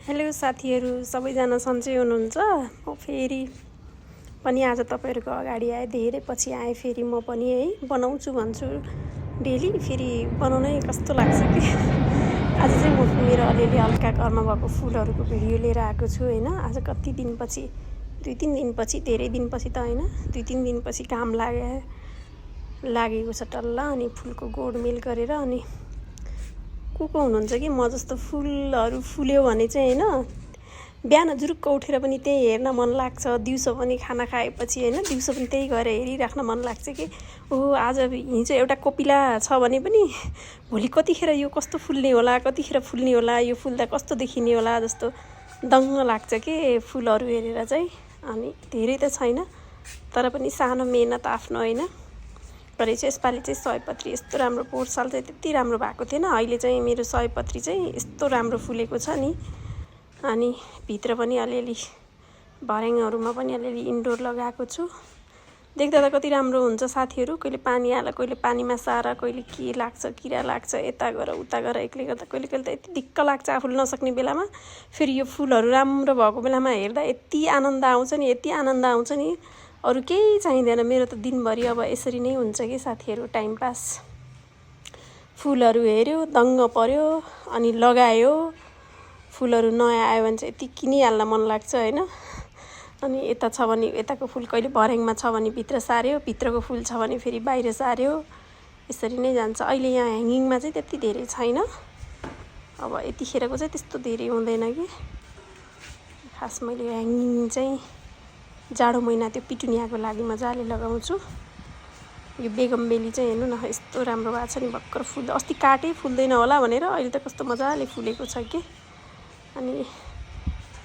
Hello साथीहरू, सबैजना सन्चै हुनुहुन्छ? म फेरि पनि आज तपाईँहरूको अगाडि आएँ। धेरै पछि आएँ फेरि म पनि है। बनाउँछु भन्छु डेली, फेरि बनाउनै कस्तो लाग्छ कि आज चाहिँ म मेरो अलिअलि हल्का घरमा भएको फुलहरूको भिडियो लिएर आएको छु होइन। आज कति दिनपछि, 2-3 दिनपछि, धेरै दिनपछि त होइन, 2-3 दिनपछि काम लागेको छ टल्ल। अनि फुलको गोडमेल गरेर अनि को हुनुहुन्छ कि म जस्तो फुलहरू फुल्यो भने चाहिँ होइन, बिहान जुरुक्क उठेर पनि त्यही हेर्न मन लाग्छ। दिउँसो पनि खाना खाएपछि होइन, दिउँसो पनि त्यही गरेर हेरिराख्न मन लाग्छ कि ओहो आज हिजो एउटा कोपिला छ भने पनि भोलि कतिखेर यो कस्तो फुल्ने होला, कतिखेर फुल्ने होला, यो फुल्दा कस्तो देखिने होला जस्तो दङ्ग लाग्छ कि फुलहरू हेरेर चाहिँ। अनि धेरै त छैन तर पनि सानो मेहनत आफ्नो होइन गरे चाहिँ यसपालि चाहिँ सयपत्री यस्तो राम्रो, पोहोर साल चाहिँ त्यति राम्रो भएको थिएन। अहिले चाहिँ मेरो सयपत्री चाहिँ यस्तो राम्रो फुलेको छ नि। अनि भित्र पनि अलिअलि भर्याङहरूमा पनि अलिअलि इन्डोर लगाएको छु। देख्दा त कति राम्रो हुन्छ साथीहरू। कहिले पानी हाल, कहिले पानीमा सार, कहिले के लाग्छ, किरा लाग्छ, यता गर उता गर, एक्लै गर्दा कहिले कहिले त यति दिक्क लाग्छ आफूले नसक्ने बेलामा। फेरि यो फुलहरू राम्रो भएको बेलामा हेर्दा यति आनन्द आउँछ नि, यति आनन्द आउँछ नि, अरू केही चाहिँदैन। मेरो त दिनभरि अब यसरी नै हुन्छ कि साथीहरू, टाइम पास। फुलहरू हेऱ्यो, दङ्ग पर्यो, अनि लगायो। फुलहरू नयाँ आयो भने चाहिँ यति किनिहाल्न मन लाग्छ होइन। अनि यता छ भने यताको फुल कहिले भर्याङमा छ भने भित्र सार्यो, भित्रको फुल छ भने फेरि बाहिर सार्यो, यसरी नै जान्छ। अहिले यहाँ ह्याङ्गिङमा चाहिँ त्यति धेरै छैन, अब यतिखेरको चाहिँ त्यस्तो धेरै हुँदैन कि। खास मैले ह्याङ्गिङ चाहिँ जाडो महिना त्यो पिटुनियाको लागि मजाले लगाउँछु। यो बेगमबेली चाहिँ हेर्नु न यस्तो राम्रो भएको छ नि, भर्खर फुल अस्ति काटेँ फुल्दैन होला भनेर, अहिले त कस्तो मजाले फुलेको छ कि। अनि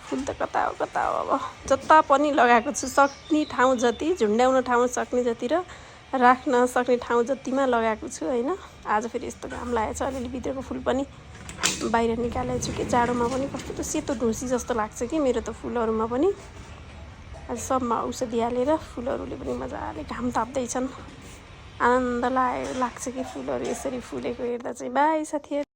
फुल त कता हो अब जता पनि लगाएको छु, सक्ने ठाउँ जति, झुन्ड्याउन ठाउँ सक्ने जति र राख्न सक्ने ठाउँ जतिमा लगाएको छु होइन। आज फेरि यस्तो घाम लागेको छ, अलिअलि भित्रको फुल पनि बाहिर निकालेको छु कि जाडोमा पनि कस्तो त सेतो ढुसी जस्तो लाग्छ कि मेरो त फुलहरूमा पनि। आज सबमा औषधि हालेर फुलहरूले पनि मजाले घाम ताप्दैछन्। आनन्द लाग्छ कि फुलहरू यसरी फुलेको हेर्दा चाहिँ। बाई साथीहरू।